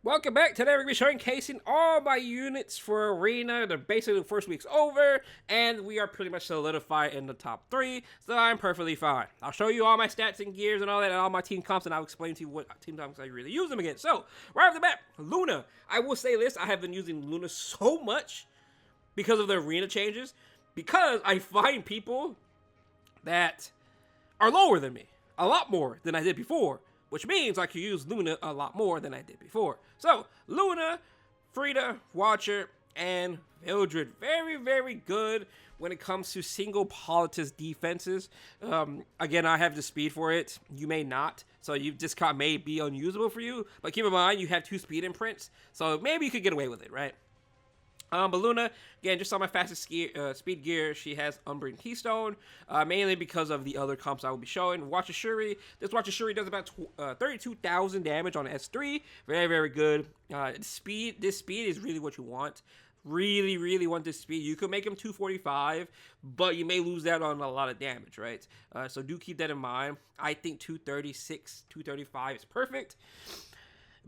Welcome back. Today we're going to be showing casing all my units for Arena. Basically the first week's over, and we are pretty much solidified in the top 3, so I'm perfectly fine. I'll show you all my stats and gears and all that, and all my team comps, and I'll explain to you what team comps I really use them against. So, right off the bat, Luna. I will say this, I have been using Luna so much because of the Arena changes, because I find people that are lower than me, a lot more than I did before. Which means I can use Luna a lot more than I did before. So, Luna, Frida, Watcher, and Vildred. Very, very good when it comes to single Politis defenses. Again, I have the speed for it. You may not. So, this card may be unusable for you. But keep in mind, you have 2 speed imprints. So, maybe you could get away with it, right? But Luna, again, just on my fastest speed gear, she has Umbrian Keystone, mainly because of the other comps I will be showing. Watch Schuri. This Watch Schuri does about 32,000 damage on S3. Very, very good. This speed is really what you want. Really, really want this speed. You could make him 245, but you may lose out on a lot of damage, right? So do keep that in mind. I think 236, 235 is perfect.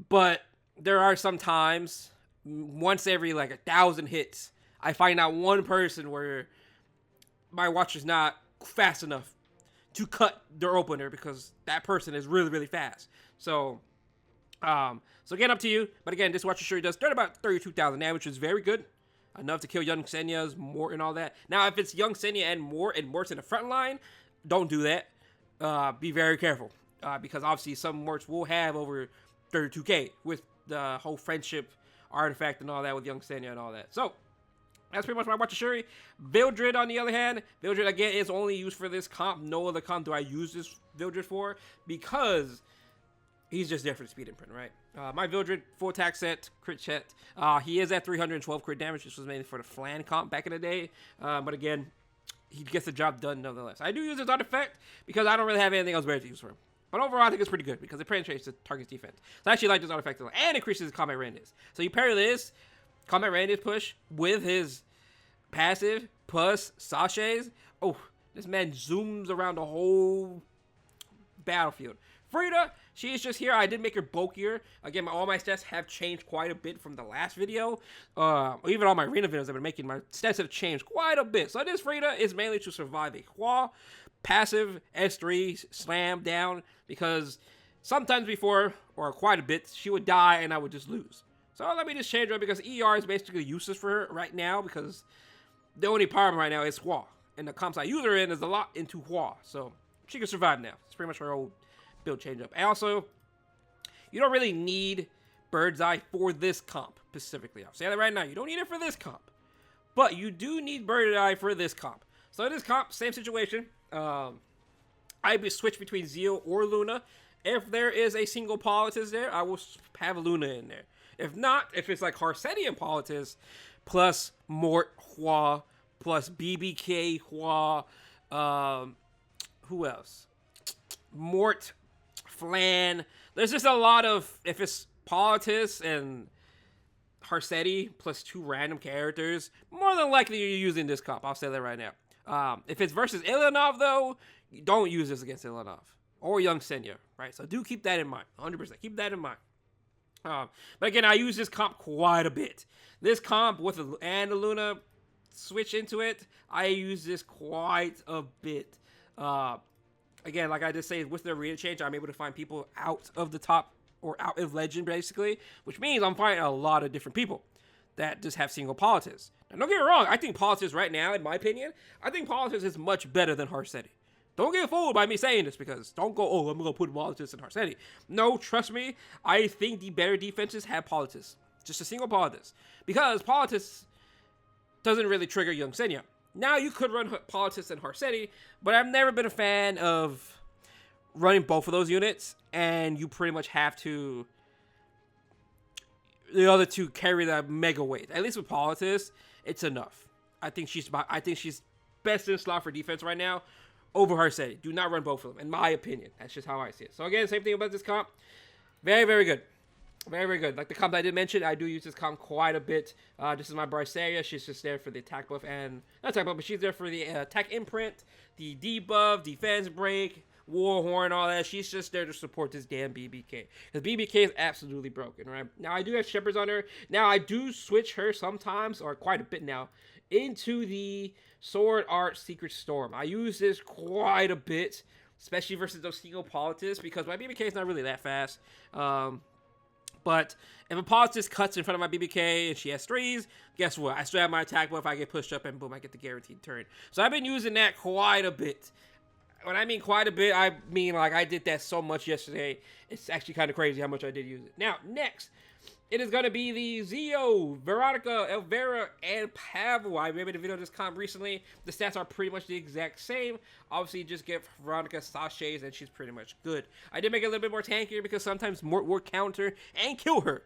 But there are some times, once every like 1,000 hits, I find out one person where my watch is not fast enough to cut their opener because that person is really, really fast. So again, up to you. But again, this watch sure does about 32,000 damage, which is very good. Enough to kill young Senya's, Mort, and all that. Now, if it's young Senya and Mort's in the front line, don't do that. Be very careful. Because obviously some Morts will have over 32k with the whole friendship artifact and all that with young Senya and all that. So that's pretty much my watch Schuri. Vildred, on the other hand, Vildred again is only used for this comp. No other comp do I use this Vildred for because he's just there for the speed imprint, right? My Vildred full attack set, crit set. He is at 312 crit damage. This was mainly for the Flan comp back in the day. But again, he gets the job done nonetheless. I do use his artifact because I don't really have anything else better to use for him. But overall, I think it's pretty good because it penetrates the target's defense. So I actually like this artifact a lot. And increases his combat radius. So you pair this combat radius push with his passive plus sachets. Oh, this man zooms around the whole battlefield. Frida, she is just here. I did make her bulkier. Again, all my stats have changed quite a bit from the last video. Even all my arena videos I've been making, my stats have changed quite a bit. So this Frida is mainly to survive a Hua. Passive S3 slam down because sometimes before, or quite a bit, she would die and I would just lose. So let me just change her because ER is basically useless for her right now because the only problem right now is Hua. And the comps I use her in is a lot into Hua. So she can survive now. It's pretty much her old build change up. And also, you don't really need Bird's Eye for this comp specifically. I'll say that right now. You don't need it for this comp. But you do need Bird's Eye for this comp. So this comp, same situation. I would switch between Zeal or Luna. If there is a single Politis there, I will have Luna in there. If not, if it's like Harsetian Politis plus Mort Hua plus BBK Hua, who else? Mort, Flan. There's just a lot of, if it's Politis and Harseti plus 2 random characters, more than likely you're using this comp. I'll say that right now. If it's versus Ilanov, though, don't use this against Ilanov or young Senya, right? So do keep that in mind, 100%. Keep that in mind. But again, I use this comp quite a bit. This comp with the Luna switch into it, I use this quite a bit. Again, like I just say, with the arena change, I'm able to find people out of the top or out of Legend, basically, which means I'm finding a lot of different people that just have single Politis. Now, don't get me wrong, I think Politis right now, in my opinion, I think Politis is much better than Harseti. Don't get fooled by me saying this because don't go, oh, I'm going to put Politis and Harseti. No, trust me, I think the better defenses have Politis. Just a single Politis. Because Politis doesn't really trigger young Senya. Now, you could run Politis and Harseti, but I've never been a fan of running both of those units, and you pretty much have to the other two carry the mega weight. At least with Politis, it's enough. I think she's best in slot for defense right now over Harseti. Do not run both of them, in my opinion. That's just how I see it. So again, same thing about this comp. Very, very good. Very, very good. Like the comp I did mention, I do use this comp quite a bit. This is my Brysaria. She's just there for the attack buff and not attack buff, but she's there for the attack imprint, the debuff, defense break, Warhorn, all that. She's just there to support this damn BBK. Because BBK is absolutely broken, right? Now, I do have Shepherds on her. Now, I do switch her sometimes, or quite a bit now, into the Sword Art Secret Storm. I use this quite a bit, especially versus those single politics, because my BBK is not really that fast. But if a politics cuts in front of my BBK and she has 3s, guess what? I still have my attack buff. I get pushed up and boom, I get the guaranteed turn. So I've been using that quite a bit. When I mean quite a bit, I mean like I did that so much yesterday. It's actually kind of crazy how much I did use it. Now, next, it is going to be the Zio, Veronica, Elvira, and Pavel. I remember the video just come recently. The stats are pretty much the exact same. Obviously, just give Veronica sachets, and she's pretty much good. I did make it a little bit more tankier because sometimes Mort will counter and kill her.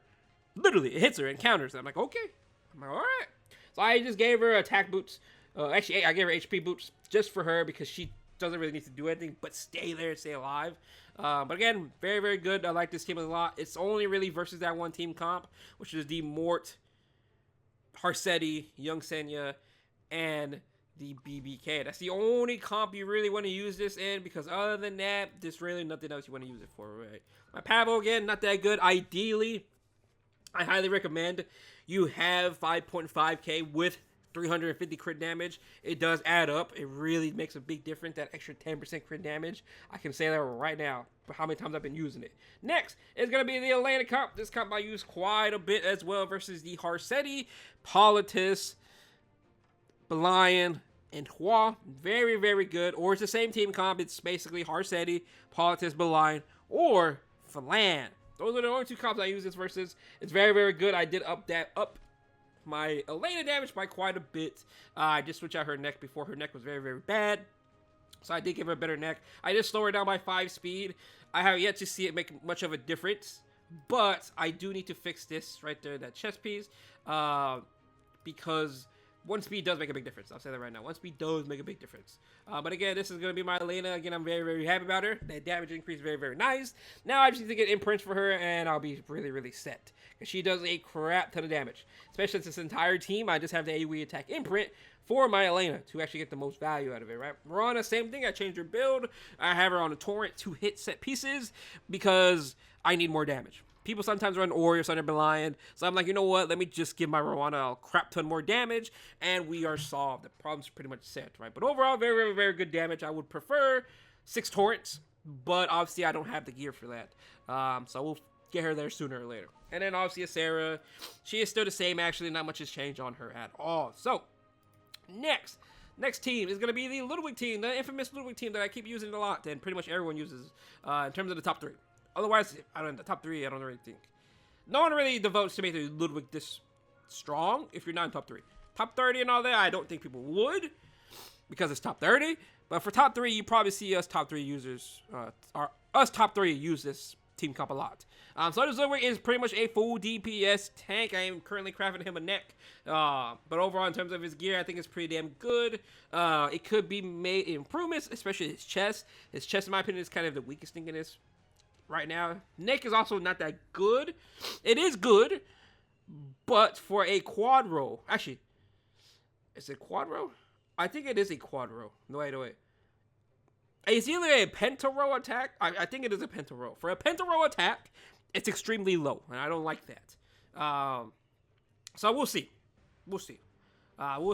Literally, it hits her and counters. I'm like, okay. I'm like, all right. So I just gave her attack boots. Actually, I gave her HP boots just for her because she doesn't really need to do anything but stay there and stay alive. But again, very, very good. I like this team a lot. It's only really versus that one team comp, which is the Mort, Harsetti, Young Senya, and the BBK. That's the only comp you really want to use this in, because other than that, there's really nothing else you want to use it for, right? My Pavel, again, not that good. Ideally, I highly recommend you have 5.5k with 350 crit damage. It does add up. It really makes a big difference, that extra 10% crit damage. I can say that right now, for how many times I've been using it. Next is going to be the Elena comp. This comp I use quite a bit as well versus the Harsetti, Politis, Belian, and Hua. Very, very good. Or it's the same team comp. It's basically Harsetti, Politis, Belian, or Falan. Those are the only two comps I use this versus. It's very, very good. I did up my Elena damage by quite a bit. I just switched out her neck before. Her neck was very, very bad. So I did give her a better neck. I just slowed her down by 5 speed. I have yet to see it make much of a difference. But I do need to fix this right there, that chest piece. Because 1 speed does make a big difference. I'll say that right now. 1 speed does make a big difference. But again, this is going to be my Elena. Again, I'm very, very happy about her. That damage increase very, very nice. Now I just need to get imprints for her, and I'll be really, really set. Because she does a crap ton of damage. Especially since this entire team, I just have the AoE attack imprint for my Elena to actually get the most value out of it, right? Roana, same thing. I changed her build. I have her on a torrent to hit set pieces because I need more damage. People sometimes run Orius under Belian, so I'm like, you know what? Let me just give my Roana a crap ton more damage, and we are solved. The problem's pretty much set, right? But overall, very, very, very good damage. I would prefer 6 torrents, but obviously I don't have the gear for that. So we'll get her there sooner or later. And then obviously Sarah, she is still the same. Actually, not much has changed on her at all. So next team is going to be the Ludwig team, the infamous Ludwig team that I keep using a lot, and pretty much everyone uses in terms of the top 3. Otherwise, I don't know, the top 3, I don't really think. No one really devotes to making Ludwig this strong if you're not in top 3. Top 30 and all that, I don't think people would, because it's top 30. But for top 3, you probably see us top 3 users, us top 3 use this team comp a lot. So this Ludwig is pretty much a full DPS tank. I am currently crafting him a neck. But overall, in terms of his gear, I think it's pretty damn good. It could be made improvements, especially his chest. His chest, in my opinion, is kind of the weakest thing in this right now. Neck is also not that good. It is good, but for a quad row. Actually, is it quad row? I think it is a quad row. No, wait. It's either a penta row attack. I think it is a penta row. For a penta row attack, it's extremely low, and I don't like that. So we'll see. We'll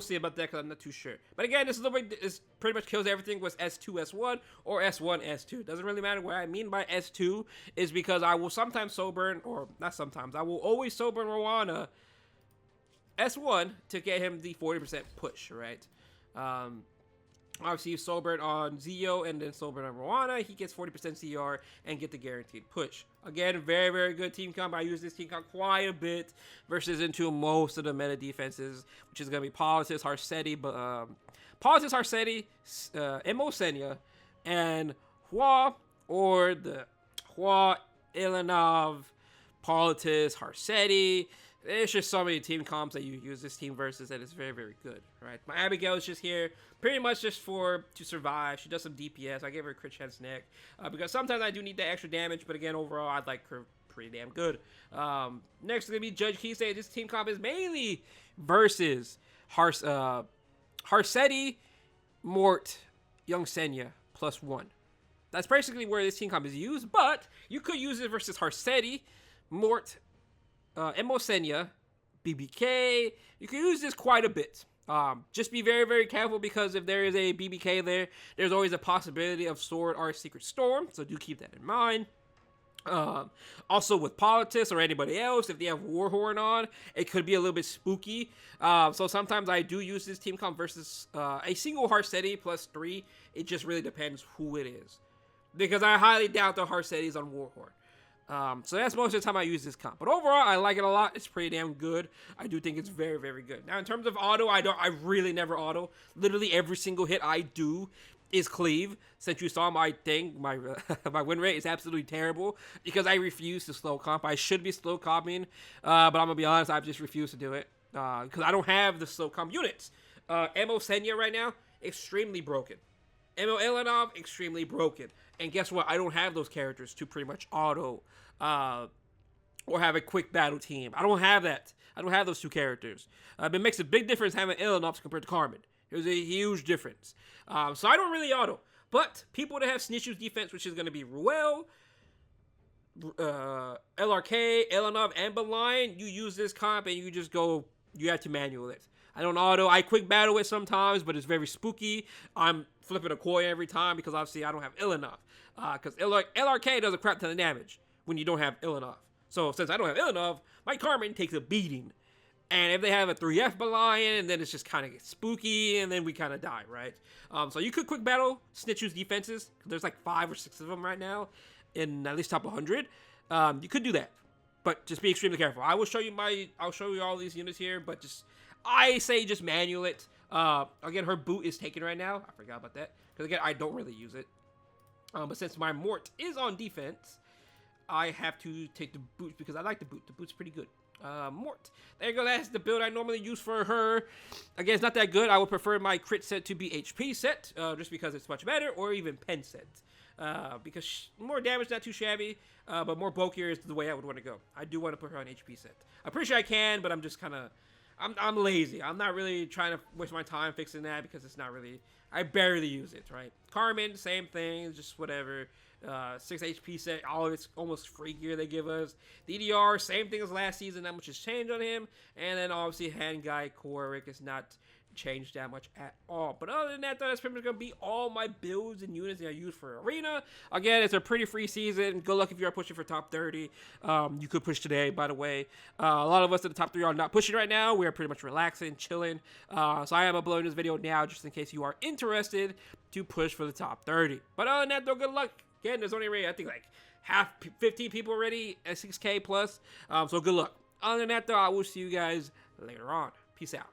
see about that because I'm not too sure. But again, this is pretty much kills everything with S2, S1, or S1, S2. Doesn't really matter. What I mean by S2 is because I will sometimes soul burn, or not sometimes, I will always soul burn Roana S1 to get him the 40% push, right? Obviously, you soul burn on Zio and then soul burn on Roana. He gets 40% CR and get the guaranteed push. Again, very, very good team comp. I use this team comp quite a bit versus into most of the meta defenses, which is going to be Politis, Harsetti, Mo Senya, and Hua, or the Hua, Ilanov, Politis, Harsetti. There's just so many team comps that you use this team versus that is very, very good, right? My Abigail is just here pretty much just to survive. She does some DPS. I gave her a crit chance neck because sometimes I do need that extra damage, but again, overall, I'd like her pretty damn good. Next is going to be Judge Kise. This team comp is mainly versus Harsetti, Mort, Young Senya, +1. That's basically where this team comp is used, but you could use it versus Harsetti, Mort, Emosenia, BBK. You can use this quite a bit. Just be very, very careful because if there is a BBK there, there's always a possibility of Sword or Secret Storm, so do keep that in mind. Also with Politis or anybody else, if they have Warhorn on, it could be a little bit spooky. So sometimes I do use this team comp versus a single Harsetti +3. It just really depends who it is, because I highly doubt the Harsettis on Warhorn. So that's most of the time I use this comp. But overall, I like it a lot. It's pretty damn good. I do think it's very, very good. Now, in terms of auto, I really never auto. Literally every single hit I do is cleave. Since you saw my thing, my my win rate is absolutely terrible because I refuse to slow comp. I should be slow comping, but I'm gonna be honest, I've just refused to do it because I don't have the slow comp units. Emo Senya right now, extremely broken. Emo Elenov, extremely broken. And guess what? I don't have those characters to pretty much auto or have a quick battle team. I don't have that. I don't have those two characters. It makes a big difference having Elenov compared to Carmen. There's a huge difference. So I don't really auto. But people that have Snitchu's defense, which is going to be Ruel, LRK, Elenov, and Beline, you use this comp and you just go, you have to manual it. I don't auto. I quick battle it sometimes, but it's very spooky. I'm flipping a coin every time because obviously I don't have Elenov. Because LRK does a crap ton of damage when you don't have Elenov. So since I don't have Elenov, my Carmen takes a beating. And if they have a 3F Beline, then it's just kind of spooky, and then we kind of die, right? So you could quick battle Snitchu's defenses. There's like 5 or 6 of them right now in at least top 100. You could do that, but just be extremely careful. I'll show you all these units here, but I say just manual it. Again, her boot is taken right now. I forgot about that because again, I don't really use it. But since my Mort is on defense, I have to take the boot because I like the boot. The boot's pretty good. Mort. There you go. That's the build I normally use for her. Again, it's not that good. I would prefer my crit set to be HP set, just because it's much better, or even pen set. Because more damage, not too shabby, but more bulkier is the way I would want to go. I do want to put her on HP set. I'm pretty sure I can, but I'm just kind of, I'm lazy. I'm not really trying to waste my time fixing that because it's not really, I barely use it, right? Carmen, same thing, just whatever. 6 HP set, all of it's almost free gear they give us. DDR, same thing as last season, not much has changed on him. And then obviously hand guy Korik is not changed that much at all. But other than that, though, that's pretty much going to be all my builds and units that I use for Arena. Again, it's a pretty free season. Good luck if you are pushing for top 30. You could push today, by the way. A lot of us in the top 3 are not pushing right now. We are pretty much relaxing, chilling. So I am uploading this video now just in case you are interested to push for the top 30. But other than that, though, good luck. Again, there's only, I think, like 15 people already at 6K plus. So good luck. Other than that, though, I will see you guys later on. Peace out.